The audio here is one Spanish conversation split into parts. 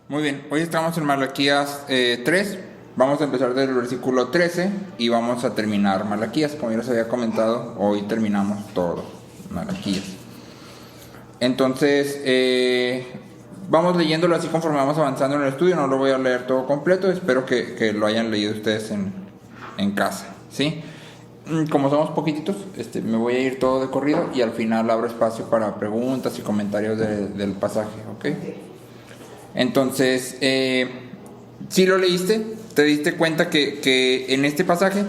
Muy bien, hoy estamos en Malaquías 3. Vamos a empezar del versículo 13 y vamos a terminar Malaquías. Como ya les había comentado, hoy terminamos todo Malaquías. Entonces, vamos leyéndolo así conforme vamos avanzando en el estudio. No lo voy a leer todo completo, espero que lo hayan leído ustedes en casa, ¿sí? Como somos poquititos, me voy a ir todo de corrido y al final abro espacio para preguntas y comentarios del pasaje, ¿ok? Entonces, si lo leíste, te diste cuenta que en este pasaje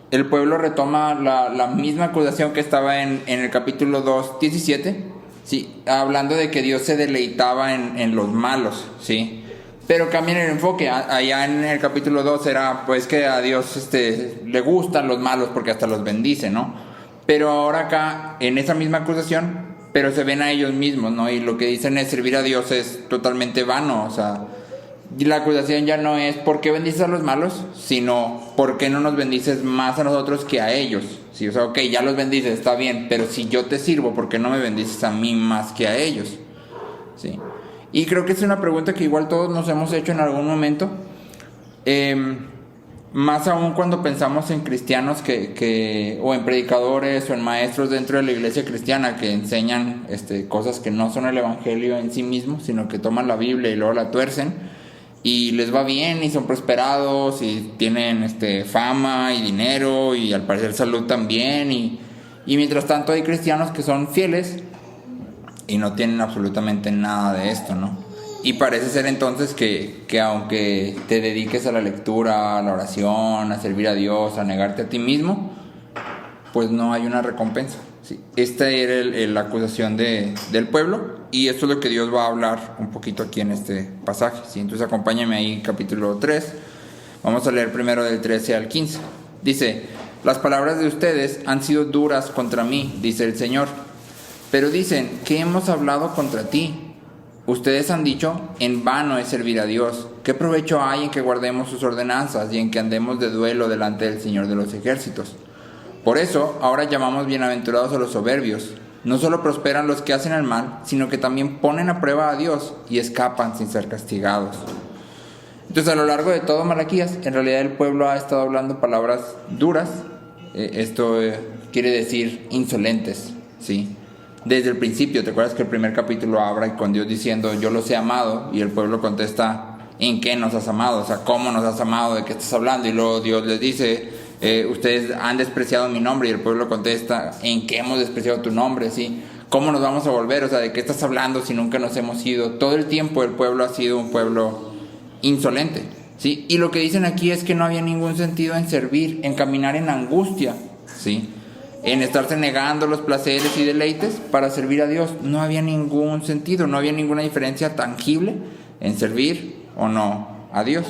el pueblo retoma la misma acusación que estaba en el capítulo 2:17, ¿sí? Hablando de que Dios se deleitaba en los malos, ¿sí? Pero cambian el enfoque. Allá en el capítulo 2 era pues que a Dios le gustan los malos porque hasta los bendice, ¿no? Pero ahora acá, en esa misma acusación, pero se ven a ellos mismos, ¿no? Y lo que dicen es servir a Dios es totalmente vano, o sea, la acusación ya no es ¿por qué bendices a los malos? Sino ¿por qué no nos bendices más a nosotros que a ellos? Sí, o sea, ok, ya los bendices, está bien, pero si yo te sirvo, ¿por qué no me bendices a mí más que a ellos? Sí. Y creo que es una pregunta que igual todos nos hemos hecho en algún momento. Más aún cuando pensamos en cristianos o en predicadores o en maestros dentro de la iglesia cristiana que enseñan cosas que no son el evangelio en sí mismo, sino que toman la Biblia y luego la tuercen y les va bien y son prosperados y tienen fama y dinero y al parecer salud también y mientras tanto hay cristianos que son fieles y no tienen absolutamente nada de esto, ¿no? Y parece ser entonces que aunque te dediques a la lectura, a la oración, a servir a Dios, a negarte a ti mismo, pues no hay una recompensa, ¿sí? Esta era la acusación del pueblo y esto es lo que Dios va a hablar un poquito aquí en este pasaje, ¿sí? Entonces acompáñame ahí capítulo 3, vamos a leer primero del 13 al 15. Dice: las palabras de ustedes han sido duras contra mí, dice el Señor, pero dicen, ¿qué hemos hablado contra ti? Ustedes han dicho, en vano es servir a Dios. ¿Qué provecho hay en que guardemos sus ordenanzas y en que andemos de duelo delante del Señor de los ejércitos? Por eso, ahora llamamos bienaventurados a los soberbios. No solo prosperan los que hacen el mal, sino que también ponen a prueba a Dios y escapan sin ser castigados. Entonces, a lo largo de todo Malaquías, en realidad el pueblo ha estado hablando palabras duras. Esto quiere decir insolentes, ¿sí? Desde el principio, ¿te acuerdas que el primer capítulo habla con Dios diciendo yo los he amado? Y el pueblo contesta, ¿en qué nos has amado? O sea, ¿cómo nos has amado? ¿De qué estás hablando? Y luego Dios les dice, ustedes han despreciado mi nombre. Y el pueblo contesta, ¿en qué hemos despreciado tu nombre? ¿Sí? ¿Cómo nos vamos a volver? O sea, ¿de qué estás hablando si nunca nos hemos ido? Todo el tiempo el pueblo ha sido un pueblo insolente, ¿sí? Y lo que dicen aquí es que no había ningún sentido en servir, en caminar en angustia, ¿sí? En estarse negando los placeres y deleites para servir a Dios. No había ningún sentido, no había ninguna diferencia tangible en servir o no a Dios,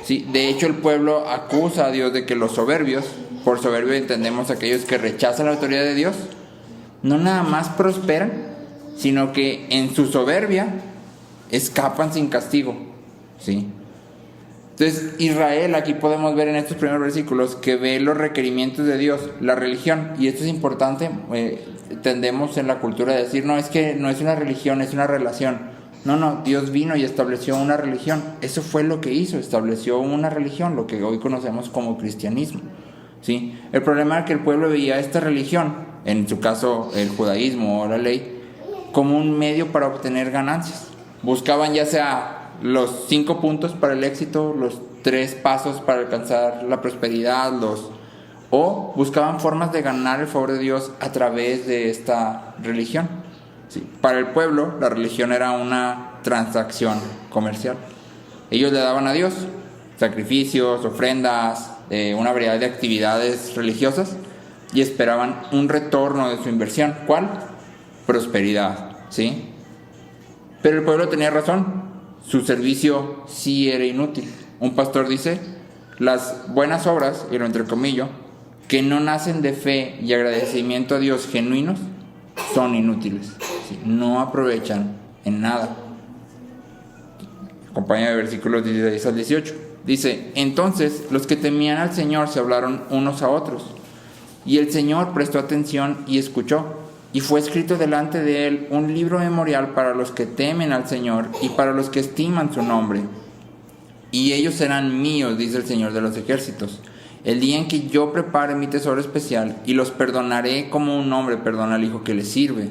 ¿sí? De hecho, el pueblo acusa a Dios de que los soberbios, por soberbio entendemos aquellos que rechazan la autoridad de Dios, no nada más prosperan, sino que en su soberbia escapan sin castigo, ¿sí? Entonces Israel, aquí podemos ver en estos primeros versículos que ve los requerimientos de Dios, la religión, y esto es importante. Tendemos en la cultura a decir, no, es que no es una religión, es una relación. No, Dios vino y estableció una religión. Eso fue lo que hizo, estableció una religión, lo que hoy conocemos como cristianismo, ¿sí? El problema era que el pueblo veía esta religión, en su caso el judaísmo o la ley, como un medio para obtener ganancias. Buscaban ya sea los 5 puntos para el éxito, los 3 pasos para alcanzar la prosperidad, o buscaban formas de ganar el favor de Dios a través de esta religión, ¿sí? Para el pueblo, la religión era una transacción comercial. Ellos le daban a Dios sacrificios, ofrendas, una variedad de actividades religiosas y esperaban un retorno de su inversión. ¿Cuál? Prosperidad, ¿sí? Pero el pueblo tenía razón. Su servicio sí era inútil. Un pastor dice, las buenas obras, y lo entrecomillo, que no nacen de fe y agradecimiento a Dios genuinos, son inútiles, ¿sí? No aprovechan en nada. Acompaña de versículos 16 al 18. Dice, entonces los que temían al Señor se hablaron unos a otros, y el Señor prestó atención y escuchó. y fue escrito delante de él un libro memorial para los que temen al Señor y para los que estiman su nombre. Y ellos serán míos, dice el Señor de los ejércitos, el día en que yo prepare mi tesoro especial, y los perdonaré como un hombre perdona al hijo que le sirve.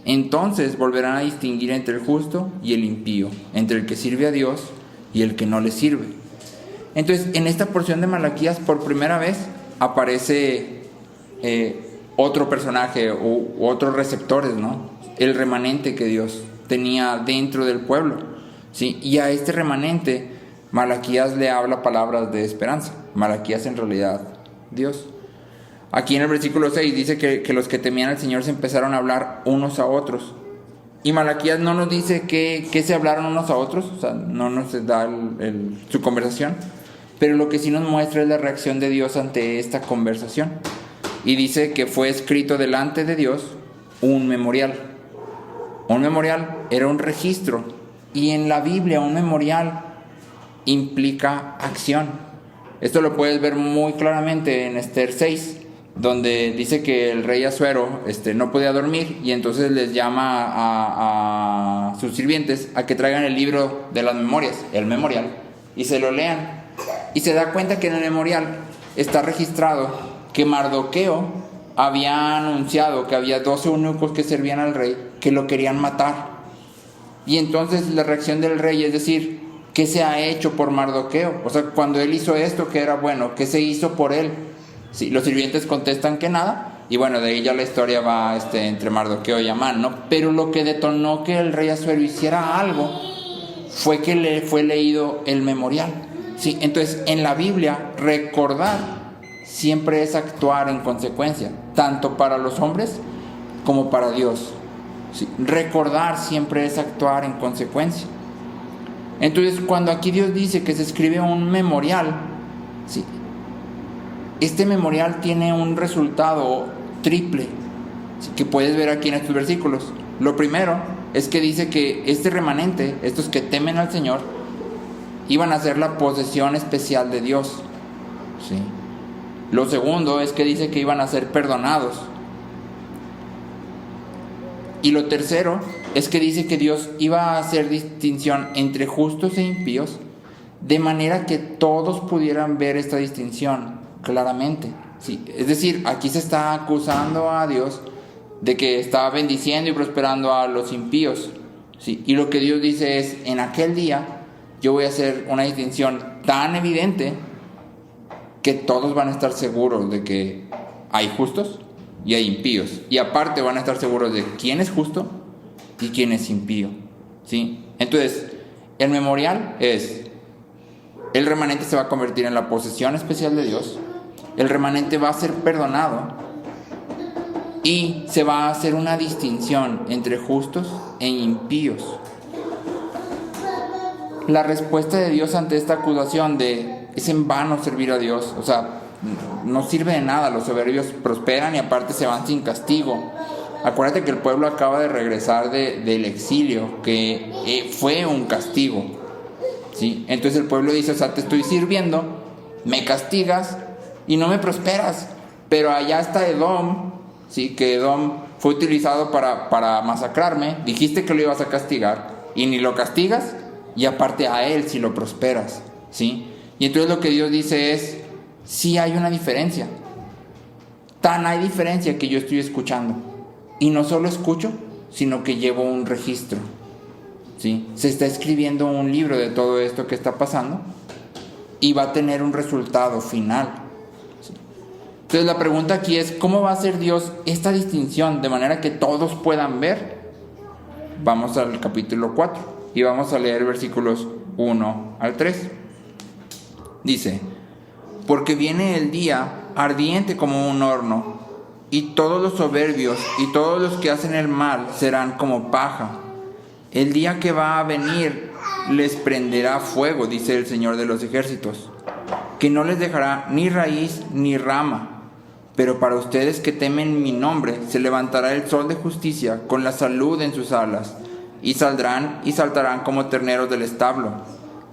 Entonces volverán a distinguir entre el justo y el impío, entre el que sirve a Dios y el que no le sirve. Entonces, en esta porción de Malaquías, por primera vez, aparece otro personaje u otros receptores, ¿no? El remanente que Dios tenía dentro del pueblo, ¿sí? Y a este remanente Malaquías le habla palabras de esperanza. Malaquías, en realidad, Dios. Aquí en el versículo 6 dice que los que temían al Señor se empezaron a hablar unos a otros. Y Malaquías no nos dice que se hablaron unos a otros, o sea, no nos da su conversación, pero lo que sí nos muestra es la reacción de Dios ante esta conversación. Y dice que fue escrito delante de Dios un memorial. Un memorial era un registro, y en la Biblia un memorial implica acción. Esto lo puedes ver muy claramente en Esther 6, donde dice que el rey Asuero no podía dormir, y entonces les llama a sus sirvientes a que traigan el libro de las memorias, el memorial, y se lo lean. Y se da cuenta que en el memorial está registrado que Mardoqueo había anunciado que había 12 eunucos que servían al rey que lo querían matar. Y entonces la reacción del rey es decir, ¿qué se ha hecho por Mardoqueo? O sea, cuando él hizo esto que era bueno, ¿qué se hizo por él? Sí, los sirvientes contestan que nada, y bueno, de ahí ya la historia va entre Mardoqueo y Amán, ¿no? Pero lo que detonó que el rey Asuero hiciera algo fue que le fue leído el memorial. Sí, entonces en la Biblia recordar siempre es actuar en consecuencia, tanto para los hombres como para Dios. Sí, recordar siempre es actuar en consecuencia. Entonces, cuando aquí Dios dice que se escribe un memorial, ¿sí?, este memorial tiene un resultado triple, ¿sí?, que puedes ver aquí en estos versículos. Lo primero es que dice que este remanente, estos que temen al Señor, iban a ser la posesión especial de Dios, ¿sí? Lo segundo es que dice que iban a ser perdonados. Y lo tercero es que dice que Dios iba a hacer distinción entre justos e impíos, de manera que todos pudieran ver esta distinción claramente. Sí, es decir, aquí se está acusando a Dios de que estaba bendiciendo y prosperando a los impíos. Sí, y lo que Dios dice es, en aquel día yo voy a hacer una distinción tan evidente que todos van a estar seguros de que hay justos y hay impíos, y aparte van a estar seguros de quién es justo y quién es impío, ¿sí? Entonces, el memorial es, el remanente se va a convertir en la posesión especial de Dios, el remanente va a ser perdonado, y se va a hacer una distinción entre justos e impíos. La respuesta de Dios ante esta acusación de es en vano servir a Dios, o sea, no sirve de nada, los soberbios prosperan y aparte se van sin castigo. Acuérdate que el pueblo acaba de regresar del exilio, que fue un castigo, ¿sí? Entonces el pueblo dice, o sea, te estoy sirviendo, me castigas y no me prosperas. Pero allá está Edom, ¿sí?, que Edom fue utilizado para masacrarme, dijiste que lo ibas a castigar y ni lo castigas, y aparte a él si lo prosperas, ¿sí? Y entonces lo que Dios dice es, sí hay una diferencia. Tan hay diferencia que yo estoy escuchando. Y no solo escucho, sino que llevo un registro, ¿sí? Se está escribiendo un libro de todo esto que está pasando y va a tener un resultado final, ¿sí? Entonces la pregunta aquí es, ¿cómo va a hacer Dios esta distinción de manera que todos puedan ver? Vamos al capítulo 4 y vamos a leer versículos 1 al 3. Dice, porque viene el día ardiente como un horno, y todos los soberbios y todos los que hacen el mal serán como paja. El día que va a venir les prenderá fuego, dice el Señor de los ejércitos, que no les dejará ni raíz ni rama. Pero para ustedes que temen mi nombre, se levantará el sol de justicia con la salud en sus alas, y saldrán y saltarán como terneros del establo.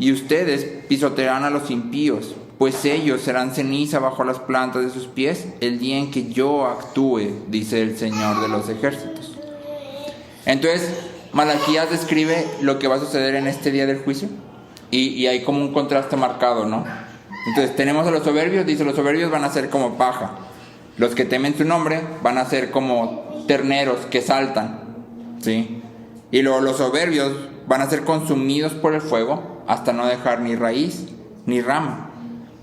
Y ustedes pisotearán a los impíos, pues ellos serán ceniza bajo las plantas de sus pies el día en que yo actúe, dice el Señor de los ejércitos. Entonces, Malaquías describe lo que va a suceder en este día del juicio, y hay como un contraste marcado, ¿no? Entonces tenemos a los soberbios, dice, los soberbios van a ser como paja, los que temen su nombre van a ser como terneros que saltan, ¿sí? Y luego los soberbios van a ser consumidos por el fuego hasta no dejar ni raíz ni rama.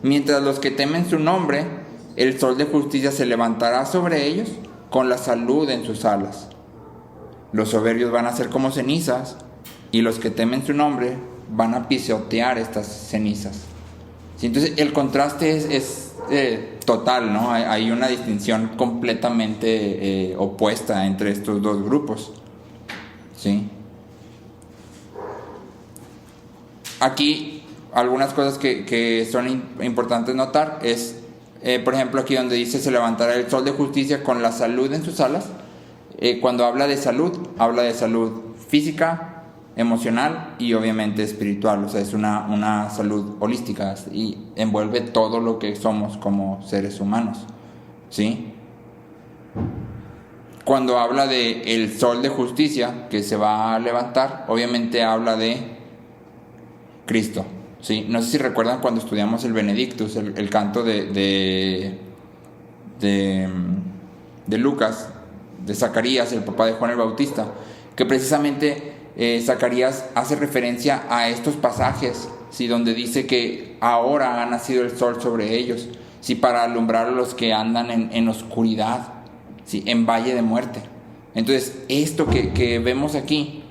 Mientras los que temen su nombre, el sol de justicia se levantará sobre ellos con la salud en sus alas. Los soberbios van a ser como cenizas, y los que temen su nombre van a pisotear estas cenizas. ¿Sí? Entonces el contraste es total, ¿no? Hay una distinción completamente opuesta entre estos dos grupos. ¿Sí? Aquí algunas cosas que son importantes notar es, por ejemplo, aquí donde dice se levantará el sol de justicia con la salud en sus alas. Cuando habla de salud física, emocional y obviamente espiritual. O sea, es una salud holística y envuelve todo lo que somos como seres humanos, ¿sí? Cuando habla de el sol de justicia que se va a levantar, obviamente habla de Cristo, ¿sí? No sé si recuerdan cuando estudiamos el Benedictus, el canto de Lucas, de Zacarías, el papá de Juan el Bautista, que precisamente Zacarías hace referencia a estos pasajes, ¿sí? Donde dice que ahora ha nacido el sol sobre ellos, ¿sí? Para alumbrar a los que andan en oscuridad, ¿sí? En valle de muerte. Entonces esto que vemos aquí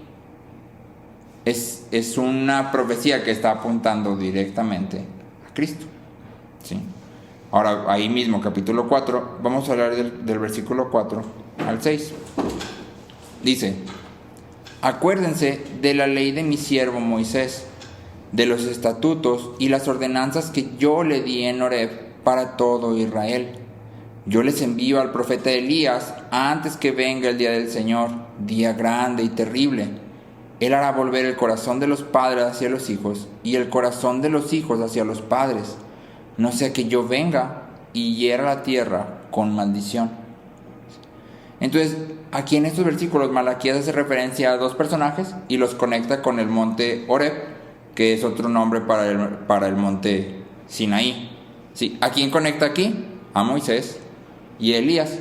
es una profecía que está apuntando directamente a Cristo, ¿sí? Ahora, ahí mismo, capítulo 4, vamos a hablar del versículo 4 al 6. Dice: acuérdense de la ley de mi siervo Moisés, de los estatutos y las ordenanzas que yo le di en Horeb para todo Israel. Yo les envío al profeta Elías antes que venga el día del Señor, día grande y terrible. Él hará volver el corazón de los padres hacia los hijos y el corazón de los hijos hacia los padres, no sea que yo venga y hiera la tierra con maldición. Entonces, aquí en estos versículos Malaquías hace referencia a dos personajes y los conecta con el monte Horeb, que es otro nombre para el monte Sinaí. ¿Sí? ¿A quién conecta aquí? A Moisés y Elías.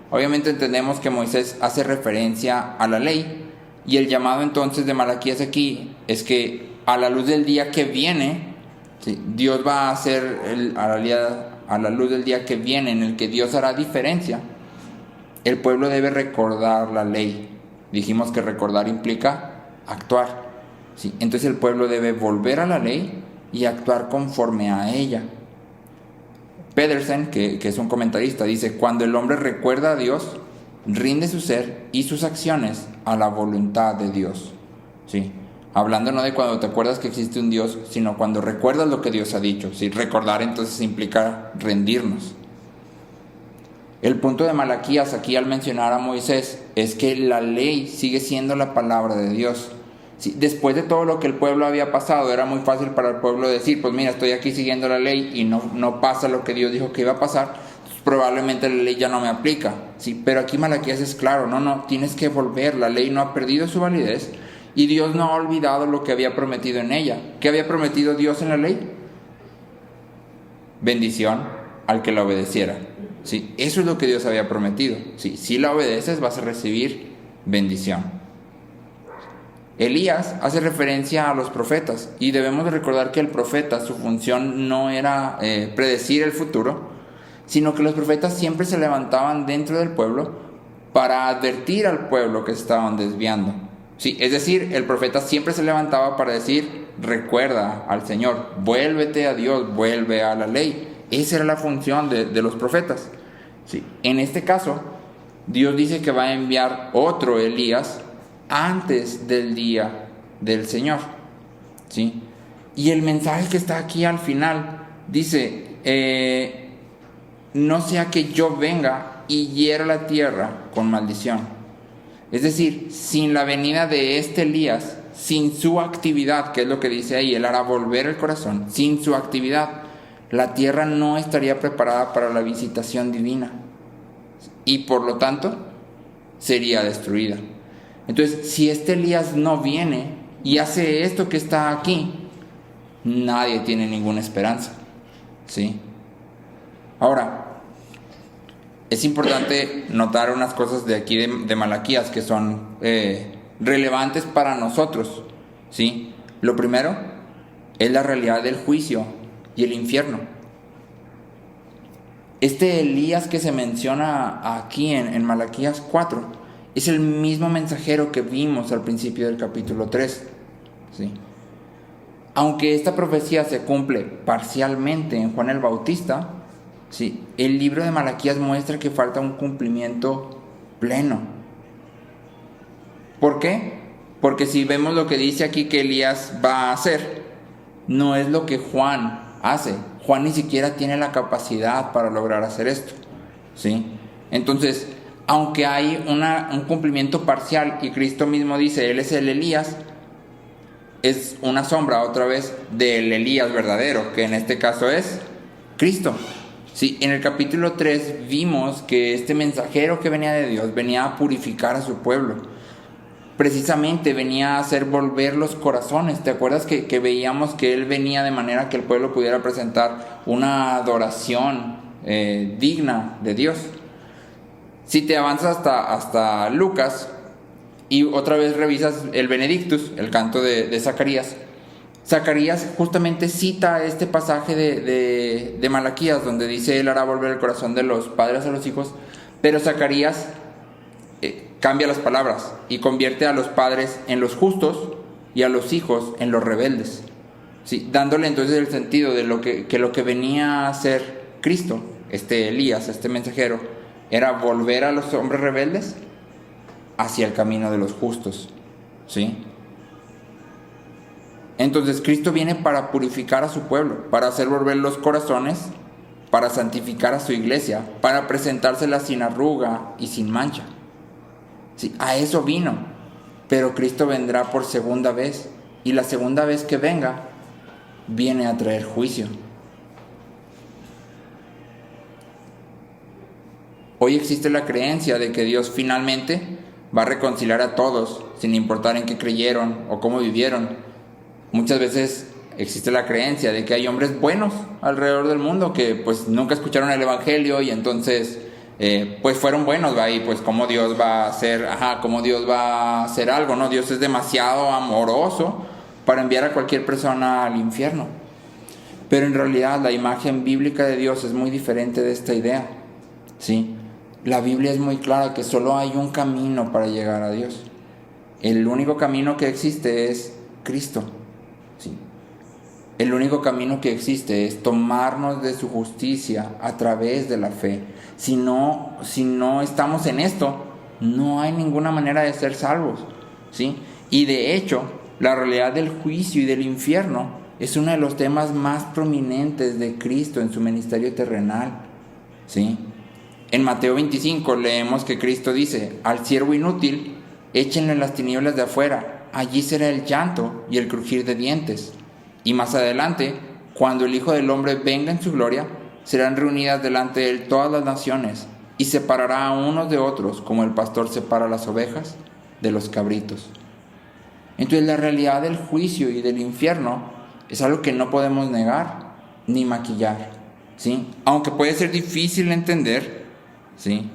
Obviamente entendemos que Moisés hace referencia a la ley, y el llamado entonces de Malaquías aquí es que a la luz del día que viene, ¿sí? Dios va a hacer a la luz del día que viene, en el que Dios hará diferencia. El pueblo debe recordar la ley. Dijimos que recordar implica actuar, ¿sí? Entonces el pueblo debe volver a la ley y actuar conforme a ella. Pedersen, que es un comentarista, dice: cuando el hombre recuerda a Dios, rinde su ser y sus acciones a la voluntad de Dios, ¿sí? Hablando no de cuando te acuerdas que existe un Dios, sino cuando recuerdas lo que Dios ha dicho, ¿sí? Recordar entonces implica rendirnos. El punto de Malaquías aquí al mencionar a Moisés es que la ley sigue siendo la palabra de Dios, ¿sí? Después de todo lo que el pueblo había pasado, era muy fácil para el pueblo decir: pues mira, estoy aquí siguiendo la ley y no pasa lo que Dios dijo que iba a pasar, probablemente la ley ya no me aplica, ¿sí? Pero aquí Malaquías es claro: no, tienes que volver, la ley no ha perdido su validez y Dios no ha olvidado lo que había prometido en ella. ¿Qué había prometido Dios en la ley? Bendición al que la obedeciera, ¿sí? Eso es lo que Dios había prometido, ¿sí? Si la obedeces vas a recibir bendición. Elías hace referencia a los profetas, y debemos de recordar que el profeta, su función no era predecir el futuro, sino que los profetas siempre se levantaban dentro del pueblo para advertir al pueblo que se estaban desviando, ¿sí? Es decir, el profeta siempre se levantaba para decir: recuerda al Señor, vuélvete a Dios, vuelve a la ley. Esa era la función de los profetas, ¿sí? En este caso, Dios dice que va a enviar otro Elías antes del día del Señor, ¿sí? Y el mensaje que está aquí al final dice: no sea que yo venga y hiera la tierra con maldición. Es decir, sin la venida de este Elías, sin su actividad, que es lo que dice ahí, él hará volver el corazón, sin su actividad, la tierra no estaría preparada para la visitación divina y por lo tanto sería destruida. Entonces, si este Elías no viene y hace esto que está aquí, nadie tiene ninguna esperanza, ¿sí? Ahora, es importante notar unas cosas de aquí de Malaquías que son relevantes para nosotros, ¿sí? Lo primero es la realidad del juicio y el infierno. Este Elías que se menciona aquí en Malaquías 4 es el mismo mensajero que vimos al principio del capítulo 3, ¿sí? Aunque esta profecía se cumple parcialmente en Juan el Bautista, ¿sí?, el libro de Malaquías muestra que falta un cumplimiento pleno. ¿Por qué? Porque si vemos lo que dice aquí que Elías va a hacer, no es lo que Juan hace. Juan ni siquiera tiene la capacidad para lograr hacer esto, ¿sí? Entonces, aunque hay un cumplimiento parcial y Cristo mismo dice, Él es el Elías, es una sombra otra vez del Elías verdadero, que en este caso es Cristo. Sí, en el capítulo 3 vimos que este mensajero que venía de Dios venía a purificar a su pueblo. Precisamente venía a hacer volver los corazones. ¿Te acuerdas que veíamos que Él venía de manera que el pueblo pudiera presentar una adoración digna de Dios? Si te avanzas hasta Lucas y otra vez revisas el Benedictus, el canto de Zacarías, Zacarías justamente cita este pasaje de Malaquías donde dice Él hará volver el corazón de los padres a los hijos, pero Zacarías cambia las palabras y convierte a los padres en los justos y a los hijos en los rebeldes, ¿sí?, dándole entonces el sentido de lo que venía a hacer Cristo, este Elías, este mensajero, era volver a los hombres rebeldes hacia el camino de los justos, ¿sí? Entonces Cristo viene para purificar a su pueblo, para hacer volver los corazones, para santificar a su iglesia, para presentársela sin arruga y sin mancha. Sí, a eso vino, pero Cristo vendrá por segunda vez, y la segunda vez que venga, viene a traer juicio. Hoy existe la creencia de que Dios finalmente va a reconciliar a todos, sin importar en qué creyeron o cómo vivieron. Muchas veces existe la creencia de que hay hombres buenos alrededor del mundo que pues nunca escucharon el evangelio y entonces pues fueron buenos, ¿va? Y pues cómo Dios va a hacer, cómo Dios va a hacer algo, ¿no? Dios es demasiado amoroso para enviar a cualquier persona al infierno. Pero en realidad la imagen bíblica de Dios es muy diferente de esta idea, ¿sí? La Biblia es muy clara que solo hay un camino para llegar a Dios. El único camino que existe es Cristo, ¿sí? El único camino que existe es tomarnos de su justicia a través de la fe. Si no estamos en esto, no hay ninguna manera de ser salvos, ¿sí? Y de hecho, la realidad del juicio y del infierno es uno de los temas más prominentes de Cristo en su ministerio terrenal, ¿sí? En Mateo 25 leemos que Cristo dice, al siervo inútil, échenle en las tinieblas de afuera, allí será el llanto y el crujir de dientes. Y más adelante, cuando el Hijo del Hombre venga en su gloria, serán reunidas delante de él todas las naciones, y separará a unos de otros, como el pastor separa las ovejas de los cabritos. Entonces la realidad del juicio y del infierno es algo que no podemos negar ni maquillar, ¿sí? Aunque puede ser difícil de entender, ¿sí?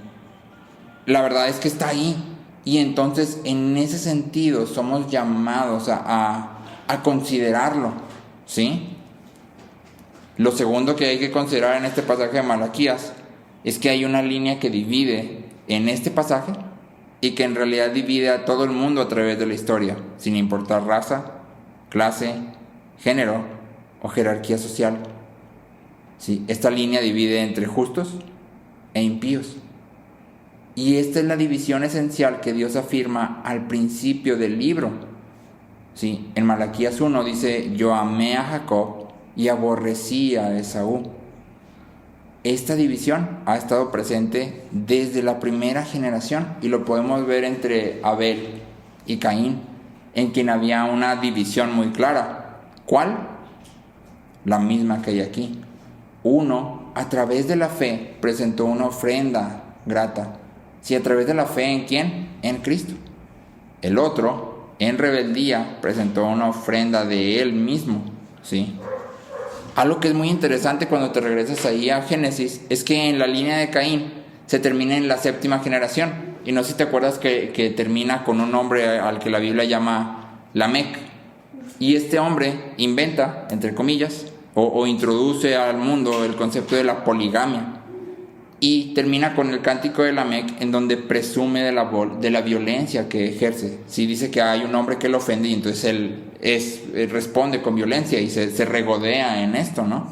La verdad es que está ahí, y entonces en ese sentido somos llamados a considerarlo, ¿sí? Lo segundo que hay que considerar en este pasaje de Malaquías es que hay una línea que divide en este pasaje y que en realidad divide a todo el mundo a través de la historia, sin importar raza, clase, género o jerarquía social. ¿Sí? Esta línea divide entre justos e impíos. Y esta es la división esencial que Dios afirma al principio del libro. ¿Sí? En Malaquías 1 dice, yo amé a Jacob y aborrecí a Esaú. Esta división ha estado presente desde la primera generación y lo podemos ver entre Abel y Caín, en quien había una división muy clara. ¿Cuál? La misma que hay aquí. Uno, a través de la fe, presentó una ofrenda grata. Sí, a través de la fe, ¿en quién? En Cristo. El otro, en rebeldía, presentó una ofrenda de él mismo. ¿Sí? Algo que es muy interesante cuando te regresas ahí a Génesis es que en la línea de Caín se termina en la 7ª generación. Y no sé si te acuerdas que termina con un hombre al que la Biblia llama Lamec. Y este hombre inventa, entre comillas, o introduce al mundo el concepto de la poligamia. Y termina con el cántico de Lamec, en donde presume de la violencia que ejerce. Sí, dice que hay un hombre que lo ofende y entonces él responde con violencia y se regodea en esto, ¿no?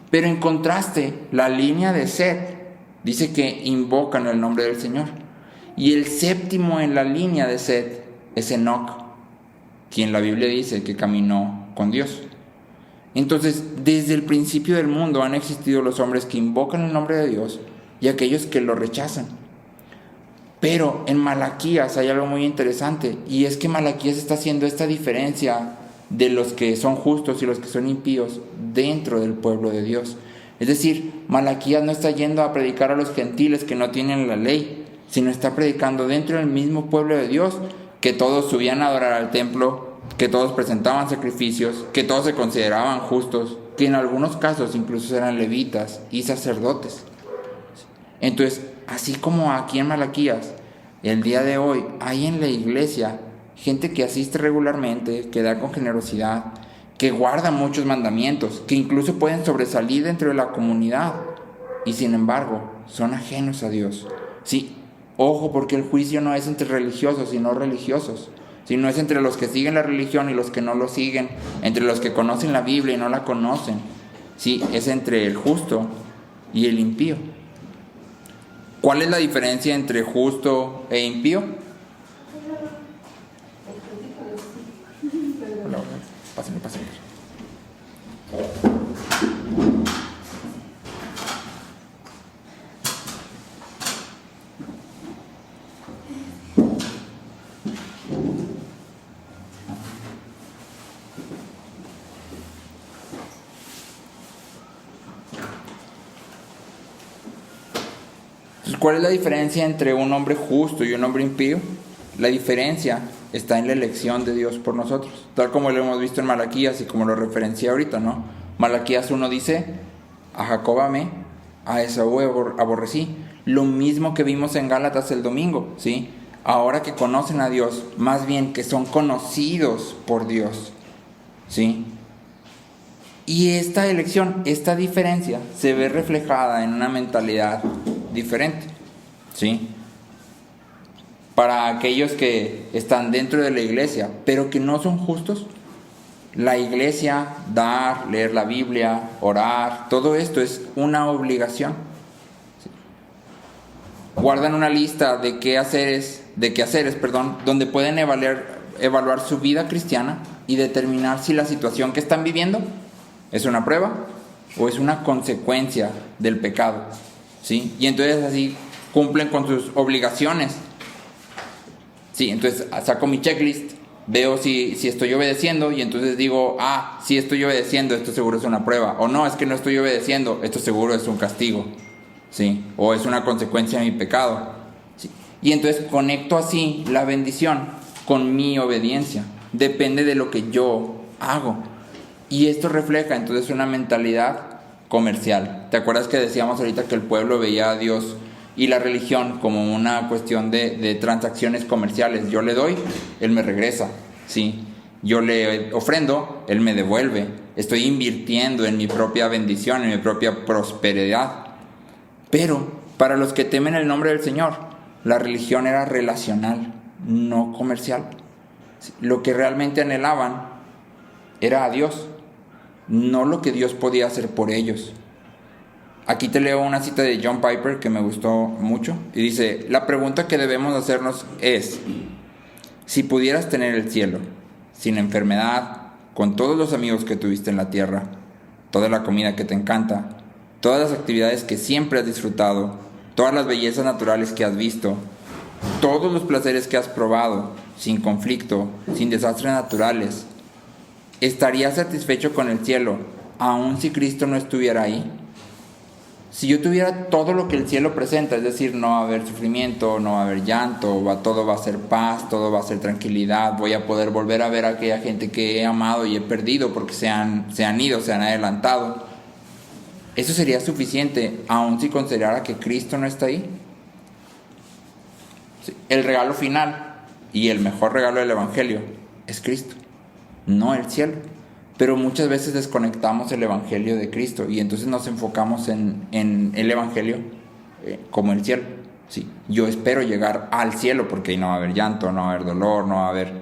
Pero en contraste, la línea de Set dice que invocan el nombre del Señor. Y el 7º en la línea de Set es Enoc, quien la Biblia dice que caminó con Dios. Entonces, desde el principio del mundo han existido los hombres que invocan el nombre de Dios y aquellos que lo rechazan. Pero en Malaquías hay algo muy interesante, y es que Malaquías está haciendo esta diferencia de los que son justos y los que son impíos dentro del pueblo de Dios. Es decir, Malaquías no está yendo a predicar a los gentiles que no tienen la ley, sino está predicando dentro del mismo pueblo de Dios, que todos subían a adorar al templo, que todos presentaban sacrificios, que todos se consideraban justos, que en algunos casos incluso eran levitas y sacerdotes. Entonces, así como aquí en Malaquías, el día de hoy hay en la iglesia gente que asiste regularmente, que da con generosidad, que guarda muchos mandamientos, que incluso pueden sobresalir dentro de la comunidad y sin embargo son ajenos a Dios. Sí, ojo, porque el juicio no es entre religiosos y no religiosos, sino es entre los que siguen la religión y los que no lo siguen, entre los que conocen la Biblia y no la conocen. Sí, es entre el justo y el impío. ¿Cuál es la diferencia entre justo e impío? Pásenme. ¿Cuál es la diferencia entre un hombre justo y un hombre impío? La diferencia está en la elección de Dios por nosotros, tal como lo hemos visto en Malaquías y como lo referencié ahorita, ¿no? Malaquías 1 dice: a Jacob amé, a Esaú aborrecí. Lo mismo que vimos en Gálatas el domingo, ¿sí? Ahora que conocen a Dios, más bien que son conocidos por Dios, ¿sí? Y esta elección, esta diferencia, se ve reflejada en una mentalidad diferente, ¿sí? Para aquellos que están dentro de la iglesia, pero que no son justos, la iglesia, dar, leer la Biblia, orar, todo esto es una obligación. ¿Sí? Guardan una lista de quehaceres, donde pueden evaluar su vida cristiana y determinar si la situación que están viviendo es una prueba o es una consecuencia del pecado, ¿sí? Y entonces así cumplen con sus obligaciones. Sí, entonces saco mi checklist, veo si estoy obedeciendo y entonces digo, si estoy obedeciendo, esto seguro es una prueba. O no, es que no estoy obedeciendo, esto seguro es un castigo, ¿sí? O es una consecuencia de mi pecado, ¿sí? Y entonces conecto así la bendición con mi obediencia. Depende de lo que yo hago. Y esto refleja entonces una mentalidad comercial. ¿Te acuerdas que decíamos ahorita que el pueblo veía a Dios y la religión como una cuestión de transacciones comerciales? Yo le doy, Él me regresa, ¿sí? Yo le ofrendo, Él me devuelve. Estoy invirtiendo en mi propia bendición, en mi propia prosperidad. Pero para los que temen el nombre del Señor, la religión era relacional, no comercial. Lo que realmente anhelaban era a Dios, no lo que Dios podía hacer por ellos. Aquí te leo una cita de John Piper que me gustó mucho y dice: la pregunta que debemos hacernos es: si pudieras tener el cielo sin enfermedad, con todos los amigos que tuviste en la tierra, toda la comida que te encanta, todas las actividades que siempre has disfrutado, todas las bellezas naturales que has visto, todos los placeres que has probado, sin conflicto, sin desastres naturales, ¿estarías satisfecho con el cielo aun si Cristo no estuviera ahí, si yo tuviera todo lo que el cielo presenta, es decir, no va a haber sufrimiento, no va a haber llanto, todo va a ser paz, todo va a ser tranquilidad, voy a poder volver a ver a aquella gente que he amado y he perdido porque se han ido, se han adelantado, ¿eso sería suficiente aun si considerara que Cristo no está ahí? Sí, el regalo final y el mejor regalo del Evangelio es Cristo, no el cielo. Pero muchas veces desconectamos el Evangelio de Cristo y entonces nos enfocamos en el Evangelio como el cielo. Sí, yo espero llegar al cielo porque ahí no va a haber llanto, no va a haber dolor, no va a haber...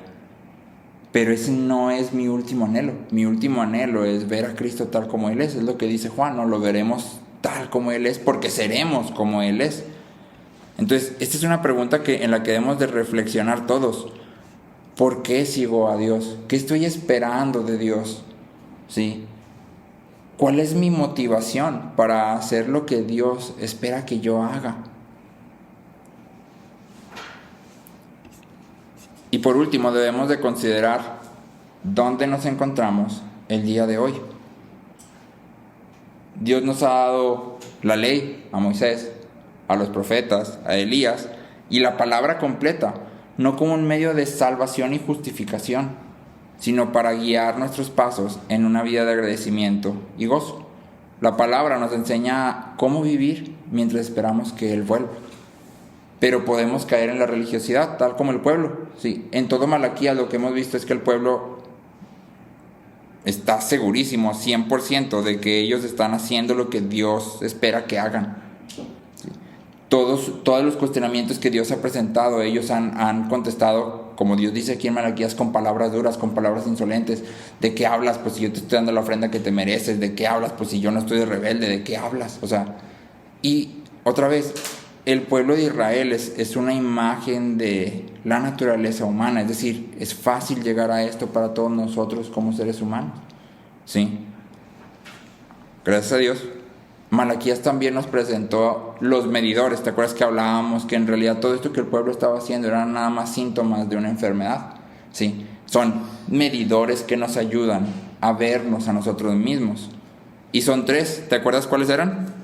Pero ese no es mi último anhelo. Mi último anhelo es ver a Cristo tal como Él es lo que dice Juan, ¿no? Lo veremos tal como Él es porque seremos como Él es. Entonces, esta es una pregunta en la que debemos de reflexionar todos. ¿Por qué sigo a Dios? ¿Qué estoy esperando de Dios? ¿Sí? ¿Cuál es mi motivación para hacer lo que Dios espera que yo haga? Y por último, debemos de considerar dónde nos encontramos el día de hoy. Dios nos ha dado la ley a Moisés, a los profetas, a Elías, y la palabra completa, no como un medio de salvación y justificación, sino para guiar nuestros pasos en una vida de agradecimiento y gozo. La palabra nos enseña cómo vivir mientras esperamos que Él vuelva. Pero podemos caer en la religiosidad, tal como el pueblo. Sí, en todo Malaquías lo que hemos visto es que el pueblo está segurísimo, 100%, de que ellos están haciendo lo que Dios espera que hagan. Todos los cuestionamientos que Dios ha presentado, ellos han contestado, como Dios dice aquí en Malaquías, con palabras duras, con palabras insolentes. ¿De qué hablas? Pues si yo te estoy dando la ofrenda que te mereces. ¿De qué hablas? Pues si yo no estoy de rebelde. ¿De qué hablas? O sea, y otra vez, el pueblo de Israel es una imagen de la naturaleza humana. Es decir, es fácil llegar a esto para todos nosotros como seres humanos. ¿Sí? Gracias a Dios. Malaquías también nos presentó los medidores. ¿Te acuerdas que hablábamos que en realidad todo esto que el pueblo estaba haciendo eran nada más síntomas de una enfermedad? Sí, son medidores que nos ayudan a vernos a nosotros mismos. Y son 3, ¿te acuerdas cuáles eran?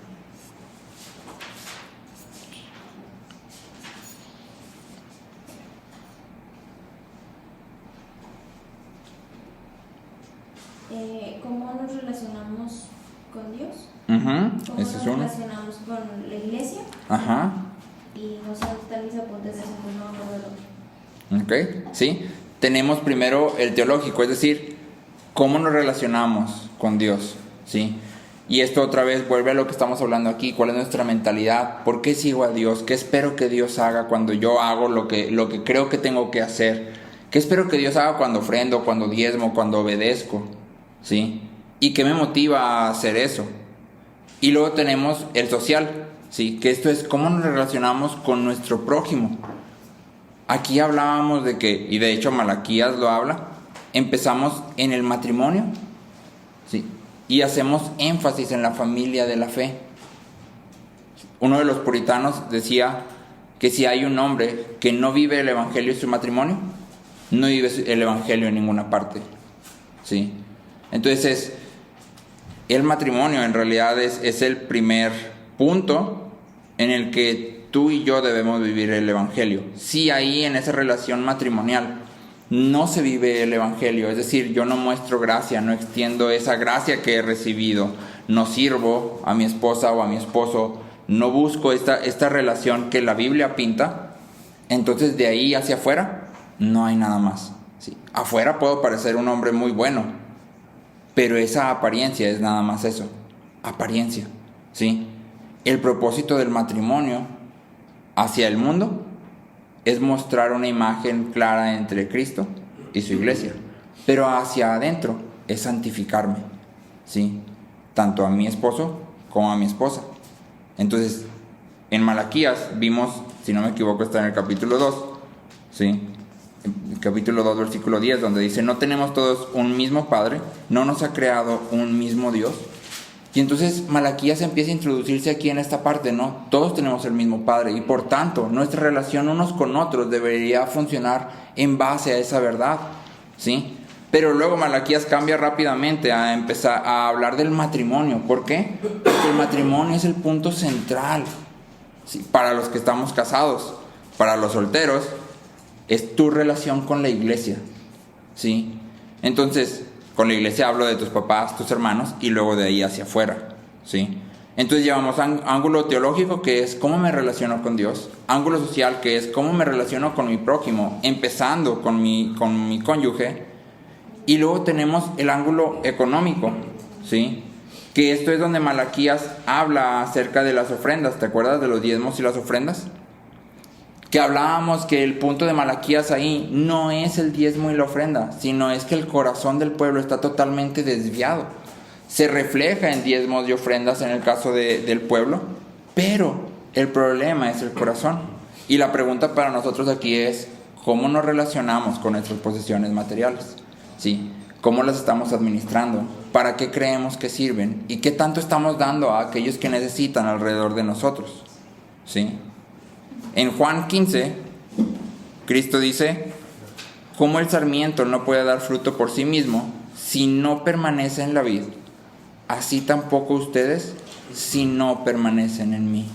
¿Cómo nos relacionamos con Dios? ¿Cómo Ese nos es uno. relacionamos con la iglesia? Ajá. Y no sé dónde están mis apuntes de eso, pues no lo veo. Ok, sí. Tenemos primero el teológico, es decir, cómo nos relacionamos con Dios, ¿sí? Y esto otra vez vuelve a lo que estamos hablando aquí. ¿Cuál es nuestra mentalidad? ¿Por qué sigo a Dios? ¿Qué espero que Dios haga cuando yo hago lo que creo que tengo que hacer? ¿Qué espero que Dios haga cuando ofrendo, cuando diezmo, cuando obedezco? ¿Sí? ¿Y qué me motiva a hacer eso? Y luego tenemos el social, ¿sí? Que esto es cómo nos relacionamos con nuestro prójimo. Aquí hablábamos de que, y de hecho Malaquías lo habla, empezamos en el matrimonio, ¿sí? Y hacemos énfasis en la familia de la fe. Uno de los puritanos decía que si hay un hombre que no vive el evangelio en su matrimonio, no vive el evangelio en ninguna parte, ¿sí? Entonces, el matrimonio en realidad es el primer punto en el que tú y yo debemos vivir el evangelio. Si ahí en esa relación matrimonial no se vive el evangelio, es decir, yo no muestro gracia, no extiendo esa gracia que he recibido, no sirvo a mi esposa o a mi esposo, no busco esta relación que la Biblia pinta, entonces de ahí hacia afuera no hay nada más, ¿sí? Afuera puedo parecer un hombre muy bueno, pero esa apariencia es nada más eso, apariencia, ¿sí? El propósito del matrimonio hacia el mundo es mostrar una imagen clara entre Cristo y su iglesia, pero hacia adentro es santificarme, ¿sí? Tanto a mi esposo como a mi esposa. Entonces, en Malaquías vimos, si no me equivoco, está en el capítulo 2, ¿sí? El capítulo 2, versículo 10, donde dice: no tenemos todos un mismo Padre, no nos ha creado un mismo Dios. Y entonces Malaquías empieza a introducirse aquí en esta parte, ¿no? Todos tenemos el mismo Padre y por tanto nuestra relación unos con otros debería funcionar en base a esa verdad, ¿sí? Pero luego Malaquías cambia rápidamente a empezar a hablar del matrimonio. ¿Por qué? Porque el matrimonio es el punto central, ¿sí? Para los que estamos casados. Para los solteros es tu relación con la iglesia, ¿sí? Entonces, con la iglesia hablo de tus papás, tus hermanos, y luego de ahí hacia afuera, ¿sí? Entonces llevamos ángulo teológico, que es cómo me relaciono con Dios. Ángulo social, que es cómo me relaciono con mi prójimo, empezando con mi cónyuge. Y luego tenemos el ángulo económico, ¿sí? Que esto es donde Malaquías habla acerca de las ofrendas. ¿Te acuerdas de los diezmos y las ofrendas? Que hablábamos que el punto de Malaquías ahí no es el diezmo y la ofrenda, sino es que el corazón del pueblo está totalmente desviado. Se refleja en diezmos y ofrendas en el caso del pueblo, pero el problema es el corazón. Y la pregunta para nosotros aquí es, ¿cómo nos relacionamos con nuestras posesiones materiales? ¿Sí? ¿Cómo las estamos administrando? ¿Para qué creemos que sirven? ¿Y qué tanto estamos dando a aquellos que necesitan alrededor de nosotros? ¿Sí? En Juan 15, Cristo dice, ¿cómo el sarmiento no puede dar fruto por sí mismo si no permanece en la vid? Así tampoco ustedes si no permanecen en mí.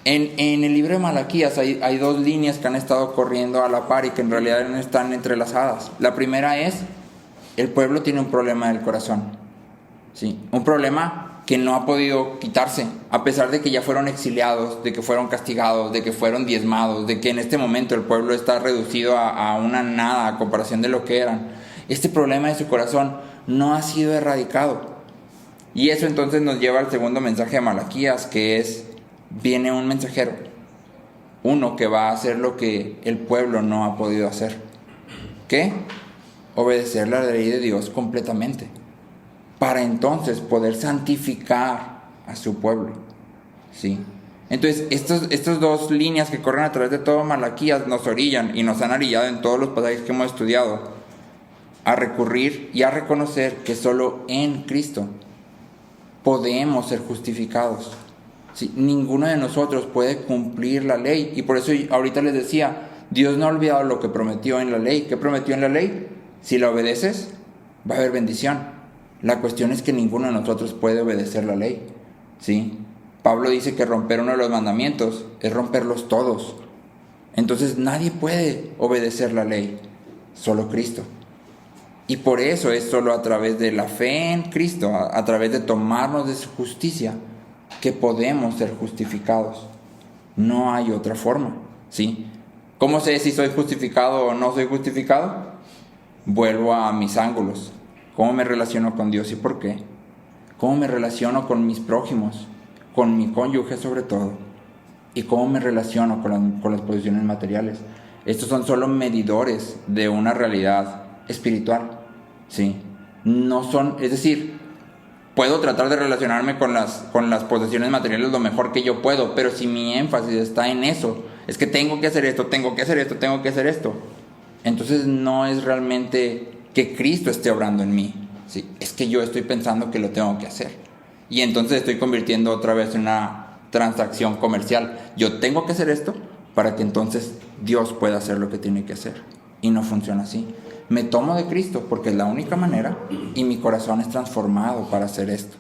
En el libro de Malaquías hay dos líneas que han estado corriendo a la par y que en realidad no están entrelazadas. La primera es, el pueblo tiene un problema del corazón, ¿sí? Un problema que no ha podido quitarse, a pesar de que ya fueron exiliados, de que fueron castigados, de que fueron diezmados, de que en este momento el pueblo está reducido a una nada a comparación de lo que eran. Este problema de su corazón no ha sido erradicado. Y eso entonces nos lleva al segundo mensaje de Malaquías, que es, viene un mensajero, uno que va a hacer lo que el pueblo no ha podido hacer. ¿Qué? Obedecer la ley de Dios completamente, para entonces poder santificar a su pueblo, ¿sí? Entonces, estas dos líneas que corren a través de todo Malaquías nos orillan y nos han orillado en todos los pasajes que hemos estudiado a recurrir y a reconocer que solo en Cristo podemos ser justificados. Sí, ninguno de nosotros puede cumplir la ley, y por eso ahorita les decía, Dios no ha olvidado lo que prometió en la ley. ¿Qué prometió en la ley? Si la obedeces, va a haber bendición. La cuestión es que ninguno de nosotros puede obedecer la ley, ¿sí? Pablo dice que romper uno de los mandamientos es romperlos todos. Entonces nadie puede obedecer la ley, solo Cristo. Y por eso es solo a través de la fe en Cristo, a través de tomarnos de su justicia, que podemos ser justificados. No hay otra forma, ¿sí? ¿Cómo sé si soy justificado o no soy justificado? Vuelvo a mis ángulos. ¿Cómo me relaciono con Dios y por qué? ¿Cómo me relaciono con mis prójimos? Con mi cónyuge sobre todo. ¿Y cómo me relaciono con las posiciones materiales? Estos son solo medidores de una realidad espiritual, ¿sí? No son, es decir, puedo tratar de relacionarme con las posesiones materiales lo mejor que yo puedo, pero si mi énfasis está en eso, es que tengo que hacer esto, tengo que hacer esto, tengo que hacer esto, entonces no es realmente que Cristo esté obrando en mí, ¿sí? Es que yo estoy pensando que lo tengo que hacer, y entonces estoy convirtiendo otra vez en una transacción comercial. Yo tengo que hacer esto para que entonces Dios pueda hacer lo que tiene que hacer, y no funciona así. Me tomo de Cristo porque es la única manera y mi corazón es transformado para hacer esto.